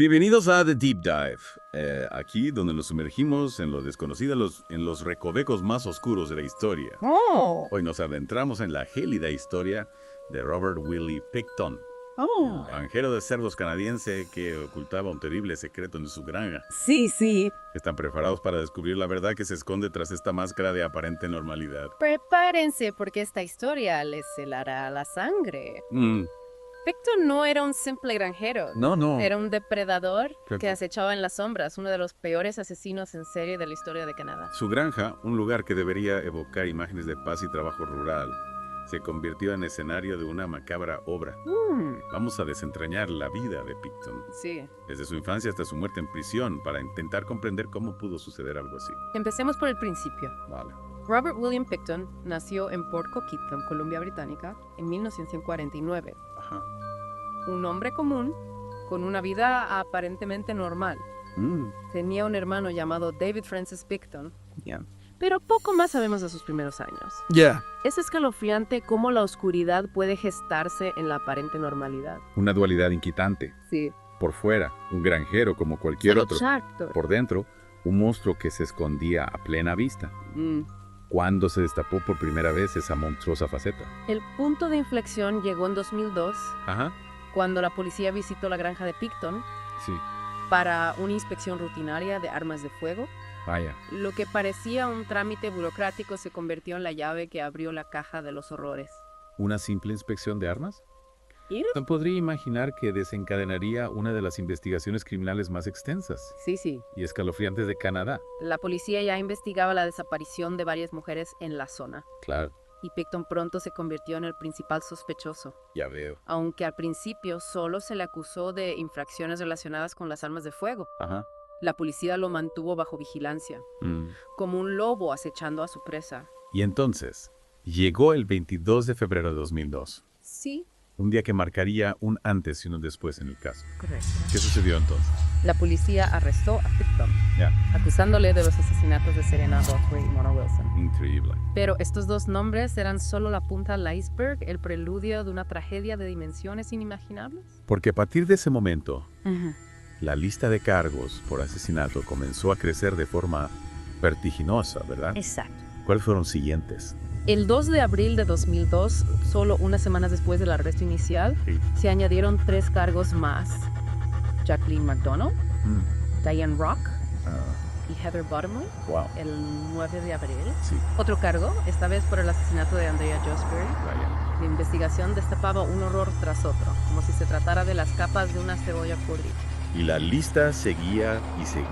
Bienvenidos a The Deep Dive, aquí donde nos sumergimos en lo desconocido, en los recovecos más oscuros de la historia. Oh. Hoy nos adentramos en la gélida historia de Robert Willie Pickton, Oh. granjero de cerdos canadiense que ocultaba un terrible secreto en su granja. Sí. ¿Están preparados para descubrir la verdad que se esconde tras esta máscara de aparente normalidad? Prepárense porque esta historia les helará la sangre. Pickton no era un simple granjero. No. Era un depredador ¿Qué? que acechaba en las sombras, uno de los peores asesinos en serie de la historia de Canadá. Su granja, un lugar que debería evocar imágenes de paz y trabajo rural, se convirtió en escenario de una macabra obra. Vamos a desentrañar la vida de Pickton, Sí. desde su infancia hasta su muerte en prisión, para intentar comprender cómo pudo suceder algo así. Empecemos por el principio. Vale. Robert William Pickton nació en Port Coquitlam, Columbia Británica, en 1949. Ajá. Un hombre común, con una vida aparentemente normal. Tenía un hermano llamado David Francis Pickton, pero poco más sabemos de sus primeros años. Es escalofriante cómo la oscuridad puede gestarse en la aparente normalidad. Una dualidad inquietante. Sí. Por fuera, un granjero como cualquier otro. Exacto. Por dentro, un monstruo que se escondía a plena vista. ¿Cuándo se destapó por primera vez esa monstruosa faceta? El punto de inflexión llegó en 2002, Ajá. cuando la policía visitó la granja de Pickton Sí. para una inspección rutinaria de armas de fuego. Vaya. Lo que parecía un trámite burocrático se convirtió en la llave que abrió la caja de los horrores. ¿Una simple inspección de armas? ¿Ir? No podría imaginar que desencadenaría una de las investigaciones criminales más extensas Sí. y escalofriantes de Canadá. La policía ya investigaba la desaparición de varias mujeres en la zona, Claro, y Pickton pronto se convirtió en el principal sospechoso, ya veo. aunque al principio solo se le acusó de infracciones relacionadas con las armas de fuego. Ajá. La policía lo mantuvo bajo vigilancia, como un lobo acechando a su presa. Y entonces, llegó el 22 de febrero de 2002. Sí, Un día que marcaría un antes y un después en el caso. correcto. ¿Qué sucedió entonces? La policía arrestó a Pickton, Ya. acusándole de los asesinatos de Serena Godfrey y Mona Wilson. Increíble. Pero estos dos nombres eran solo la punta del iceberg, el preludio de una tragedia de dimensiones inimaginables. Porque a partir de ese momento, la lista de cargos por asesinato comenzó a crecer de forma vertiginosa, ¿verdad? Exacto. ¿Cuáles fueron siguientes? El 2 de abril de 2002, solo unas semanas después del arresto inicial, se añadieron 3 cargos más. Jacqueline McDonald, Diane Rock y Heather Bottomley, Wow. el 9 de abril. Sí, Otro cargo, esta vez por el asesinato de Andrea Josbury. vaya. La investigación destapaba un horror tras otro, como si se tratara de las capas de una cebolla podrida. Y la lista seguía y seguía.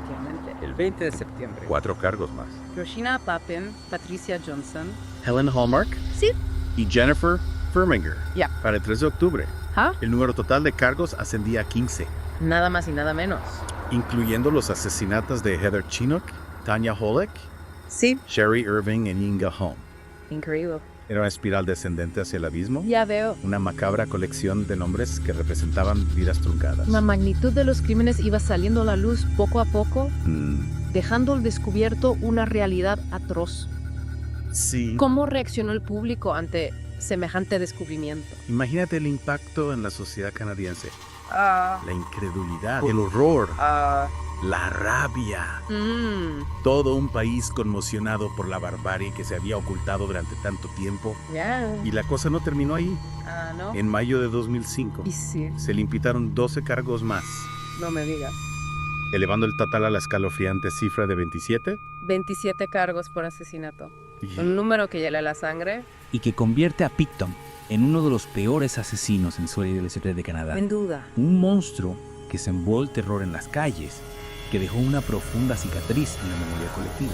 Efectivamente. El 20 de septiembre. 4 cargos más. Roshina Papen, Patricia Johnson. Helen Hallmark Sí. y Jennifer Firminger. Ya. Para el 3 de octubre, ¿Ah? el número total de cargos ascendía a 15, Nada más y nada menos. incluyendo los asesinatos de Heather Chinook, Tanya Hollick, Sí. Sherry Irving y Inga Home. Increíble. Era una espiral descendente hacia el abismo, Ya veo. una macabra colección de nombres que representaban vidas truncadas. La magnitud de los crímenes iba saliendo a la luz poco a poco, dejando al descubierto una realidad atroz. Sí. ¿Cómo reaccionó el público ante semejante descubrimiento? Imagínate el impacto en la sociedad canadiense. Ah. La incredulidad, el horror, Ah. la rabia. Todo un país conmocionado por la barbarie que se había ocultado durante tanto tiempo. Ya. Y la cosa no terminó ahí. Ah, ¿no? En mayo de 2005 Y sí, se le imputaron 12 cargos más, no me digas. elevando el total a la escalofriante cifra de 27. 27 cargos por asesinato. Y Un número que hiela la sangre. y que convierte a Pickton en uno de los peores asesinos en la historia de Canadá. Sin duda. Un monstruo que sembró el terror en las calles, que dejó una profunda cicatriz en la memoria colectiva.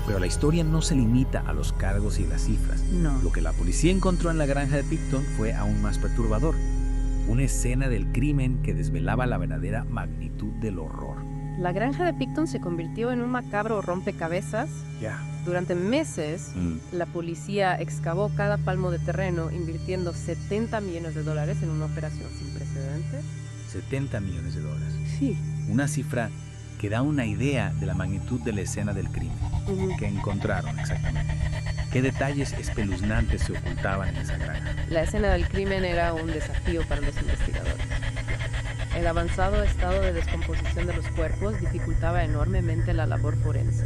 Pero la historia no se limita a los cargos y las cifras. No. Lo que la policía encontró en la granja de Pickton fue aún más perturbador. Una escena del crimen que desvelaba la verdadera magnitud del horror. La granja de Pickton se convirtió en un macabro rompecabezas. ya. Durante meses, la policía excavó cada palmo de terreno, invirtiendo $70 millones en una operación sin precedentes. $70 millones. Sí. Una cifra que da una idea de la magnitud de la escena del crimen. ¿Qué encontraron exactamente? ¿Qué detalles espeluznantes se ocultaban en esa granja? La escena del crimen era un desafío para los investigadores. el avanzado estado de descomposición de los cuerpos dificultaba enormemente la labor forense.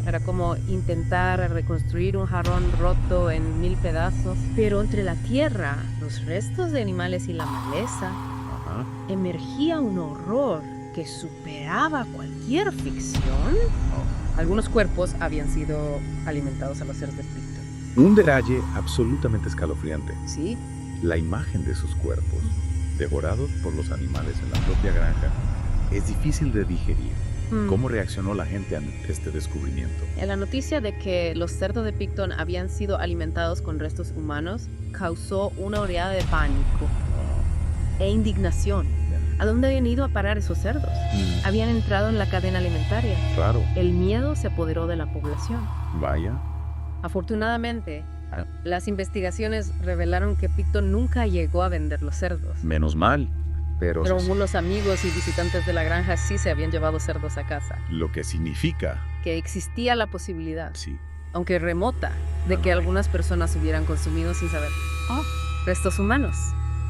Era como intentar reconstruir un jarrón roto en 1000 pedazos. Pero entre la tierra, los restos de animales y la maleza, emergía un horror que superaba cualquier ficción. Algunos cuerpos habían sido alimentados a los seres de Picton. Un detalle absolutamente escalofriante. Sí. La imagen de sus cuerpos, devorados por los animales en la propia granja, es difícil de digerir. ¿Cómo reaccionó la gente ante este descubrimiento? La noticia de que los cerdos de Picton habían sido alimentados con restos humanos causó una oleada de pánico e indignación. ¿A dónde habían ido a parar esos cerdos? Habían entrado en la cadena alimentaria. Claro. El miedo se apoderó de la población. Vaya. Afortunadamente, las investigaciones revelaron que Picton nunca llegó a vender los cerdos. Menos mal. Pero Algunos amigos y visitantes de la granja sí se habían llevado cerdos a casa. lo que significa, Que existía la posibilidad, sí, aunque remota, de que algunas personas hubieran consumido sin saber. Restos humanos.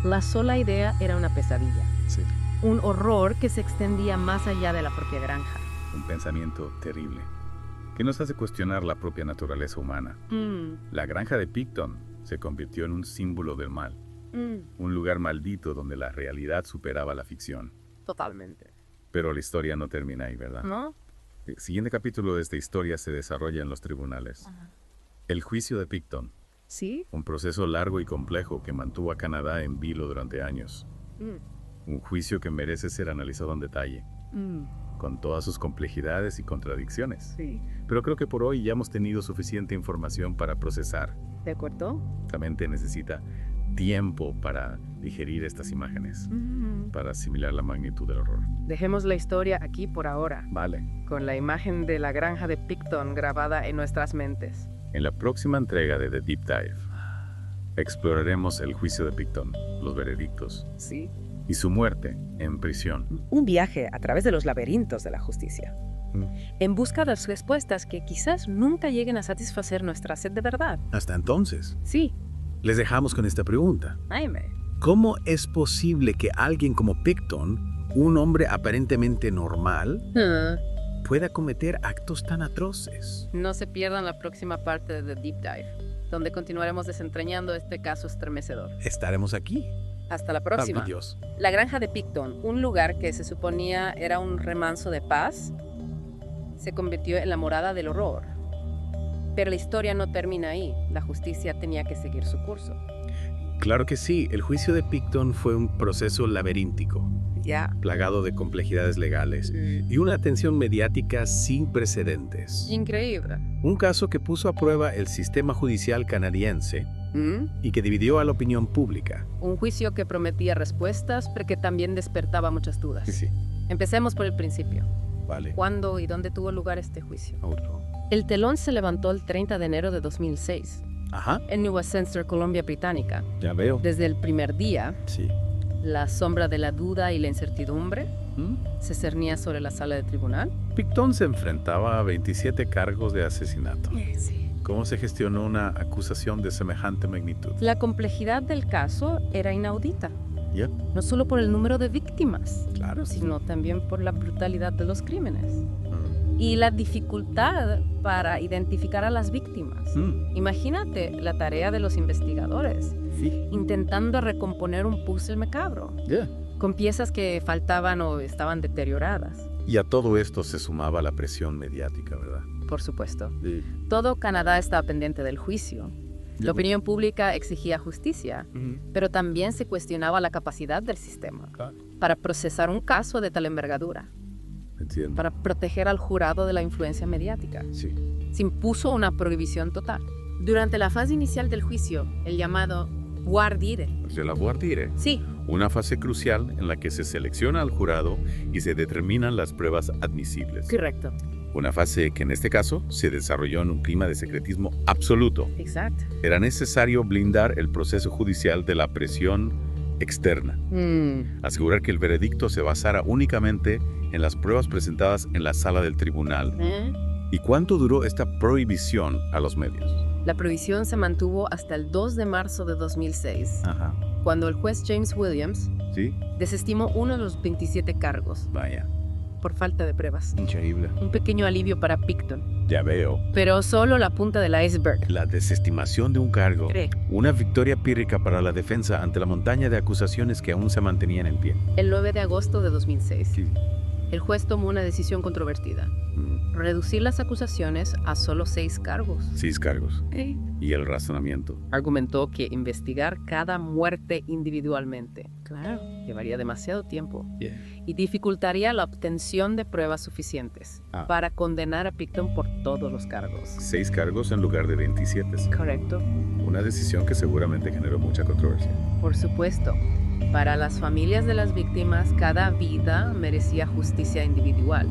La sola idea era una pesadilla. sí, Un horror que se extendía más allá de la propia granja. un pensamiento terrible, que nos hace cuestionar la propia naturaleza humana. La granja de Picton se convirtió en un símbolo del mal. Un lugar maldito donde la realidad superaba la ficción. Totalmente. Pero la historia no termina ahí, ¿verdad? ¿No? El siguiente capítulo de esta historia se desarrolla en los tribunales. El juicio de Picton, ¿Sí? un proceso largo y complejo que mantuvo a Canadá en vilo durante años. Un juicio que merece ser analizado en detalle, con todas sus complejidades y contradicciones. Sí. Pero creo que por hoy ya hemos tenido suficiente información para procesar. ¿De acuerdo? La mente necesita tiempo para digerir estas imágenes, para asimilar la magnitud del horror. Dejemos la historia aquí por ahora, Vale. con la imagen de la granja de Picton grabada en nuestras mentes. En la próxima entrega de The Deep Dive, exploraremos el juicio de Picton, los veredictos Sí. y su muerte en prisión. Un viaje a través de los laberintos de la justicia. En busca de las respuestas que quizás nunca lleguen a satisfacer nuestra sed de verdad. Hasta entonces, Sí. les dejamos con esta pregunta. Jaime. ¿Cómo es posible que alguien como Picton, un hombre aparentemente normal, pueda cometer actos tan atroces? No se pierdan la próxima parte de The Deep Dive, donde continuaremos desentrañando este caso estremecedor. Estaremos aquí. Hasta la próxima. Adiós. La granja de Picton, un lugar que se suponía era un remanso de paz, se convirtió en la morada del horror. Pero la historia no termina ahí. La justicia tenía que seguir su curso. Claro que sí, el juicio de Picton fue un proceso laberíntico, Ya. plagado de complejidades legales y una atención mediática sin precedentes. Increíble. Un caso que puso a prueba el sistema judicial canadiense y que dividió a la opinión pública. Un juicio que prometía respuestas, pero que también despertaba muchas dudas. Sí, Empecemos por el principio. vale. ¿Cuándo y dónde tuvo lugar este juicio? Otro. El telón se levantó el 30 de enero de 2006, Ajá, en New Westminster, Columbia Británica. ya veo. Desde el primer día, Sí. la sombra de la duda y la incertidumbre se cernía sobre la sala de tribunal. Picton se enfrentaba a 27 cargos de asesinato. Sí. ¿Cómo se gestionó una acusación de semejante magnitud? La complejidad del caso era inaudita, ¿Ya? no solo por el número de víctimas, Claro. sino también por la brutalidad de los crímenes y la dificultad para identificar a las víctimas. Imagínate la tarea de los investigadores, Sí. intentando recomponer un puzzle macabro, con piezas que faltaban o estaban deterioradas. Y a todo esto se sumaba la presión mediática, ¿verdad? Por supuesto. Todo Canadá estaba pendiente del juicio. La opinión pública exigía justicia, pero también se cuestionaba la capacidad del sistema para procesar un caso de tal envergadura, Entiendo. para proteger al jurado de la influencia mediática. Sí. Se impuso una prohibición total. Durante la fase inicial del juicio, el llamado voir dire. De la voir dire. Sí, Una fase crucial en la que se selecciona al jurado y se determinan las pruebas admisibles. correcto. Una fase que en este caso se desarrolló en un clima de secretismo absoluto. Exacto. Era necesario blindar el proceso judicial de la presión externa. Asegurar que el veredicto se basara únicamente en las pruebas presentadas en la sala del tribunal. ¿Y cuánto duró esta prohibición a los medios? La prohibición se mantuvo hasta el 2 de marzo de 2006, Ajá. cuando el juez James Williams ¿Sí? Desestimó uno de los 27 cargos. Vaya. Por falta de pruebas. Increíble. Un pequeño alivio para Picton. Ya veo. Pero solo la punta del iceberg. La desestimación de un cargo. Una victoria pírrica para la defensa ante la montaña de acusaciones que aún se mantenían en pie. El 9 de agosto de 2006. Sí. El juez tomó una decisión controvertida. Reducir las acusaciones a solo 6 cargos. 6 cargos. ¿Y el razonamiento? Argumentó que investigar cada muerte individualmente, llevaría demasiado tiempo y dificultaría la obtención de pruebas suficientes para condenar a Picton por todos los cargos. 6 cargos en lugar de 27. Correcto. Una decisión que seguramente generó mucha controversia. Por supuesto. Para las familias de las víctimas, cada vida merecía justicia individual.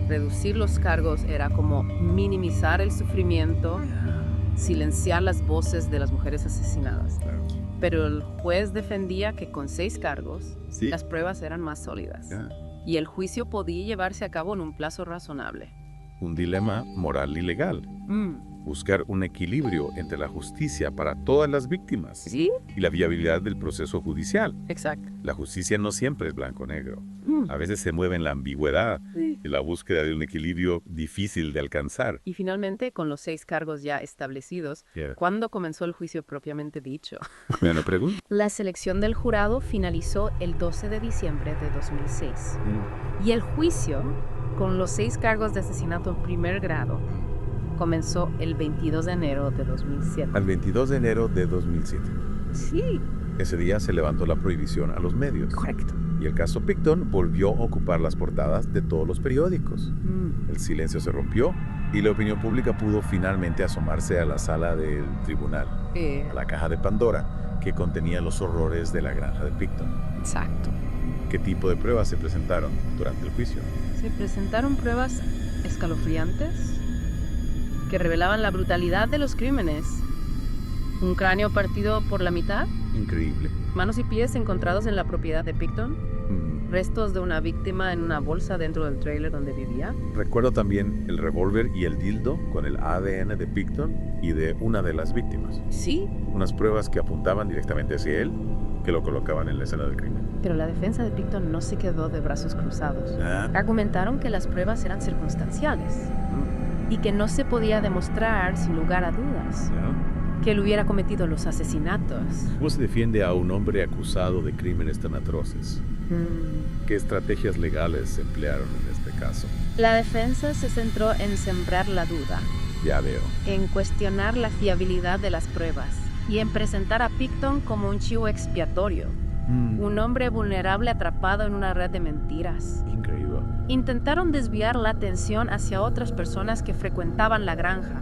Reducir los cargos era como minimizar el sufrimiento, silenciar las voces de las mujeres asesinadas. Claro. Pero el juez defendía que con 6 cargos, las pruebas eran más sólidas. Y el juicio podía llevarse a cabo en un plazo razonable. Un dilema moral y legal. Buscar un equilibrio entre la justicia para todas las víctimas y la viabilidad del proceso judicial. Exacto. La justicia no siempre es blanco-negro. A veces se mueve en la ambigüedad y la búsqueda de un equilibrio difícil de alcanzar. Y finalmente, con los 6 cargos ya establecidos, ¿cuándo comenzó el juicio propiamente dicho? Bueno, pregunta. La selección del jurado finalizó el 12 de diciembre de 2006. Y el juicio, con los 6 cargos de asesinato en primer grado, comenzó el 22 de enero de 2007. Al 22 de enero de 2007. Sí. Ese día se levantó la prohibición a los medios. Correcto. Y el caso Picton volvió a ocupar las portadas de todos los periódicos. El silencio se rompió y la opinión pública pudo finalmente asomarse a la sala del tribunal, a la caja de Pandora, que contenía los horrores de la granja de Picton. Exacto. ¿Qué tipo de pruebas se presentaron durante el juicio? Se presentaron pruebas escalofriantes que revelaban la brutalidad de los crímenes. Un cráneo partido por la mitad. Increíble. Manos y pies encontrados en la propiedad de Picton. Restos de una víctima en una bolsa dentro del tráiler donde vivía. Recuerdo también el revólver y el dildo con el ADN de Picton y de una de las víctimas. Sí. Unas pruebas que apuntaban directamente hacia él, que lo colocaban en la escena del crimen. Pero la defensa de Picton no se quedó de brazos cruzados. Argumentaron que las pruebas eran circunstanciales y que no se podía demostrar sin lugar a dudas que él hubiera cometido los asesinatos. ¿Cómo se defiende a un hombre acusado de crímenes tan atroces? ¿Qué estrategias legales se emplearon en este caso? La defensa se centró en sembrar la duda. Ya veo. En cuestionar la fiabilidad de las pruebas y en presentar a Picton como un chivo expiatorio. Un hombre vulnerable atrapado en una red de mentiras. Increíble. Intentaron desviar la atención hacia otras personas que frecuentaban la granja,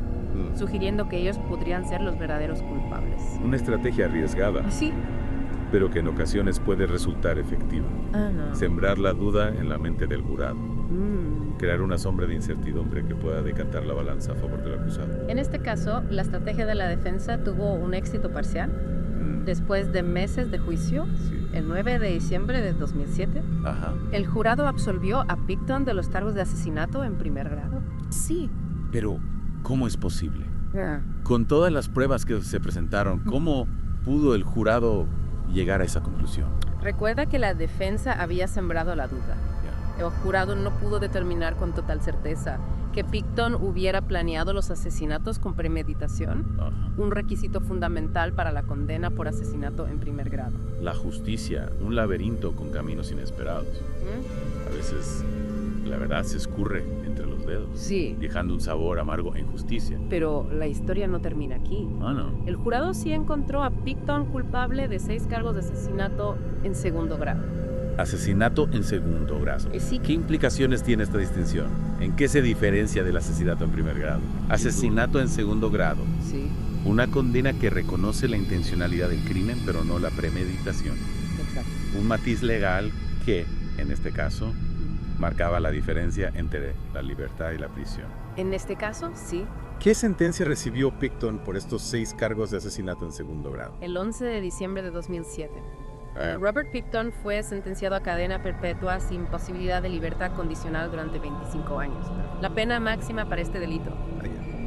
sugiriendo que ellos podrían ser los verdaderos culpables. Una estrategia arriesgada. Sí. Pero que en ocasiones puede resultar efectiva. Sembrar la duda en la mente del jurado. Crear una sombra de incertidumbre que pueda decantar la balanza a favor del acusado. En este caso, la estrategia de la defensa tuvo un éxito parcial. Después de meses de juicio, el 9 de diciembre de 2007, el jurado absolvió a Picton de los cargos de asesinato en primer grado. Sí. Pero, ¿cómo es posible? Con todas las pruebas que se presentaron, ¿cómo pudo el jurado llegar a esa conclusión? Recuerda que la defensa había sembrado la duda. El jurado no pudo determinar con total certeza que Picton hubiera planeado los asesinatos con premeditación, un requisito fundamental para la condena por asesinato en primer grado. La justicia, un laberinto con caminos inesperados. A veces la verdad se escurre entre los dedos, dejando un sabor amargo en justicia. Pero la historia no termina aquí. No. El jurado sí encontró a Picton culpable de 6 cargos de asesinato en segundo grado. Asesinato en segundo grado. Sí. ¿Qué implicaciones tiene esta distinción? ¿En qué se diferencia del asesinato en primer grado? Asesinato en segundo grado. Sí. Una condena que reconoce la intencionalidad del crimen, pero no la premeditación. Exacto. Un matiz legal que, en este caso, marcaba la diferencia entre la libertad y la prisión. En este caso, sí. ¿Qué sentencia recibió Picton por estos 6 cargos de asesinato en segundo grado? El 11 de diciembre de 2007. Robert Picton fue sentenciado a cadena perpetua sin posibilidad de libertad condicional durante 25 años. La pena máxima para este delito.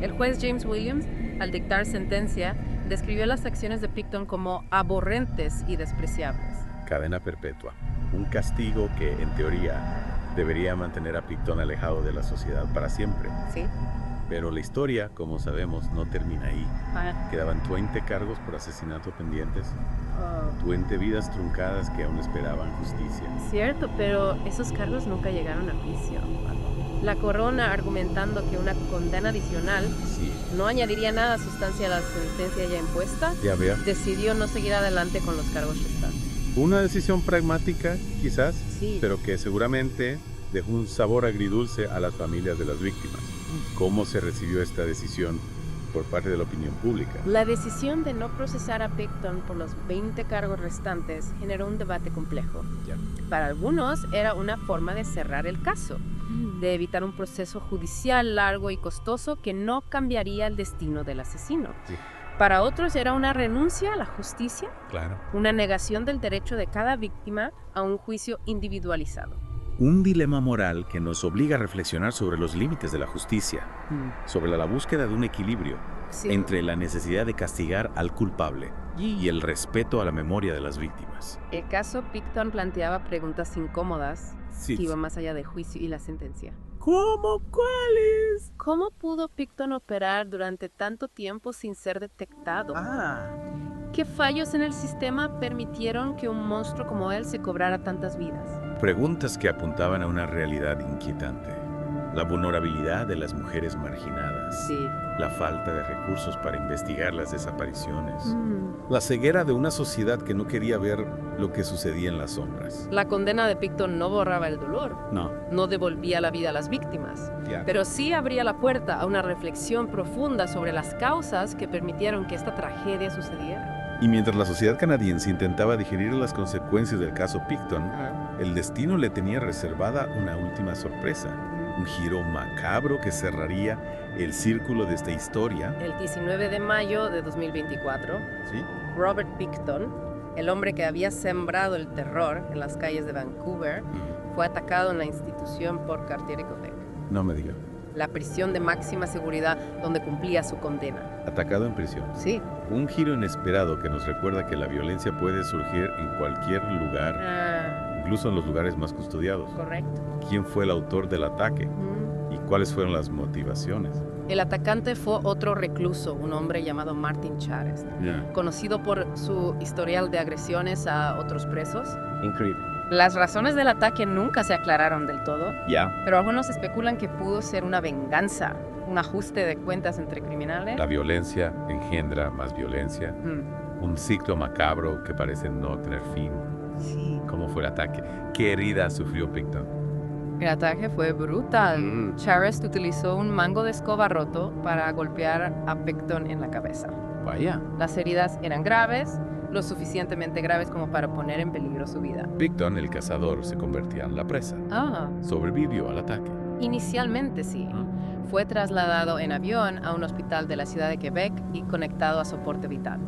El juez James Williams, al dictar sentencia, describió las acciones de Picton como aberrantes y despreciables. Cadena perpetua. Un castigo que, en teoría, debería mantener a Picton alejado de la sociedad para siempre. Sí. Pero la historia, como sabemos, no termina ahí. Quedaban 20 cargos por asesinato pendientes. 20 vidas truncadas que aún esperaban justicia. Cierto, pero esos cargos nunca llegaron a juicio. La corona, argumentando que una condena adicional no añadiría nada sustancia a la sentencia ya impuesta, decidió no seguir adelante con los cargos restantes. Una decisión pragmática, quizás, sí, pero que seguramente dejó un sabor agridulce a las familias de las víctimas. ¿Cómo se recibió esta decisión por parte de la opinión pública? La decisión de no procesar a Picton por los 20 cargos restantes generó un debate complejo. Para algunos era una forma de cerrar el caso, de evitar un proceso judicial largo y costoso que no cambiaría el destino del asesino. Para otros era una renuncia a la justicia, una negación del derecho de cada víctima a un juicio individualizado. Un dilema moral que nos obliga a reflexionar sobre los límites de la justicia, sobre la búsqueda de un equilibrio entre la necesidad de castigar al culpable y el respeto a la memoria de las víctimas. El caso Picton planteaba preguntas incómodas que iban más allá del juicio y la sentencia. ¿Cómo? ¿Cuáles? ¿Cómo pudo Picton operar durante tanto tiempo sin ser detectado? ¿Qué fallos en el sistema permitieron que un monstruo como él se cobrara tantas vidas? Preguntas que apuntaban a una realidad inquietante. La vulnerabilidad de las mujeres marginadas. La falta de recursos para investigar las desapariciones. La ceguera de una sociedad que no quería ver lo que sucedía en las sombras. La condena de Picton no borraba el dolor. No devolvía la vida a las víctimas. Pero sí abría la puerta a una reflexión profunda sobre las causas que permitieron que esta tragedia sucediera. Y mientras la sociedad canadiense intentaba digerir las consecuencias del caso Picton, el destino le tenía reservada una última sorpresa. Un giro macabro que cerraría el círculo de esta historia. El 19 de mayo de 2024, Robert Picton, el hombre que había sembrado el terror en las calles de Vancouver, fue atacado en la institución por Cartier y Quebec. No me diga. La prisión de máxima seguridad donde cumplía su condena. Atacado en prisión. Sí. Un giro inesperado que nos recuerda que la violencia puede surgir en cualquier lugar, incluso en los lugares más custodiados. Correcto. ¿Quién fue el autor del ataque? ¿Y cuáles fueron las motivaciones? El atacante fue otro recluso, un hombre llamado Martin Charest, conocido por su historial de agresiones a otros presos. Increíble. Las razones del ataque nunca se aclararon del todo, pero algunos especulan que pudo ser una venganza, un ajuste de cuentas entre criminales. La violencia engendra más violencia, un ciclo macabro que parece no tener fin. ¿Cómo fue el ataque? ¿Qué herida sufrió Picton? El ataque fue brutal. Charest utilizó un mango de escoba roto para golpear a Picton en la cabeza. Vaya. Las heridas eran graves, lo suficientemente graves como para poner en peligro su vida. Picton, el cazador, se convertía en la presa. Sobrevivió al ataque. Inicialmente sí. Fue trasladado en avión a un hospital de la ciudad de Quebec y conectado a soporte vital.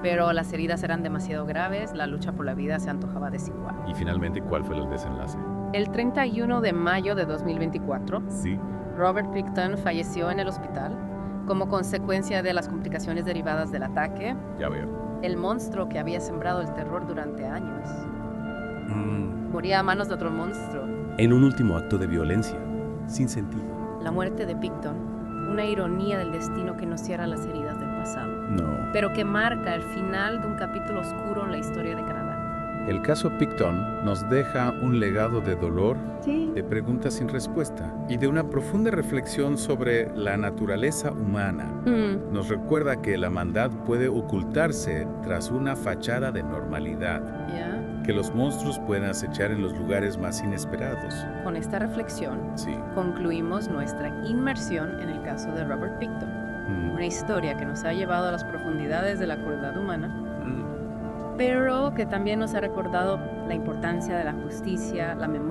Pero las heridas eran demasiado graves, la lucha por la vida se antojaba desigual. ¿Y finalmente cuál fue el desenlace? El 31 de mayo de 2024, Robert Picton falleció en el hospital como consecuencia de las complicaciones derivadas del ataque. Ya veo. El monstruo que había sembrado el terror durante años moría a manos de otro monstruo. En un último acto de violencia, sin sentido. La muerte de Picton, una ironía del destino que no cierra las heridas del pasado, pero que marca el final de un capítulo oscuro en la historia de Canadá. El caso Picton nos deja un legado de dolor, de preguntas sin respuesta y de una profunda reflexión sobre la naturaleza humana. Nos recuerda que la maldad puede ocultarse tras una fachada de normalidad, que los monstruos pueden acechar en los lugares más inesperados. Con esta reflexión, concluimos nuestra inmersión en el caso de Robert Picton, una historia que nos ha llevado a las profundidades de la crueldad humana, pero que también nos ha recordado la importancia de la justicia, la memoria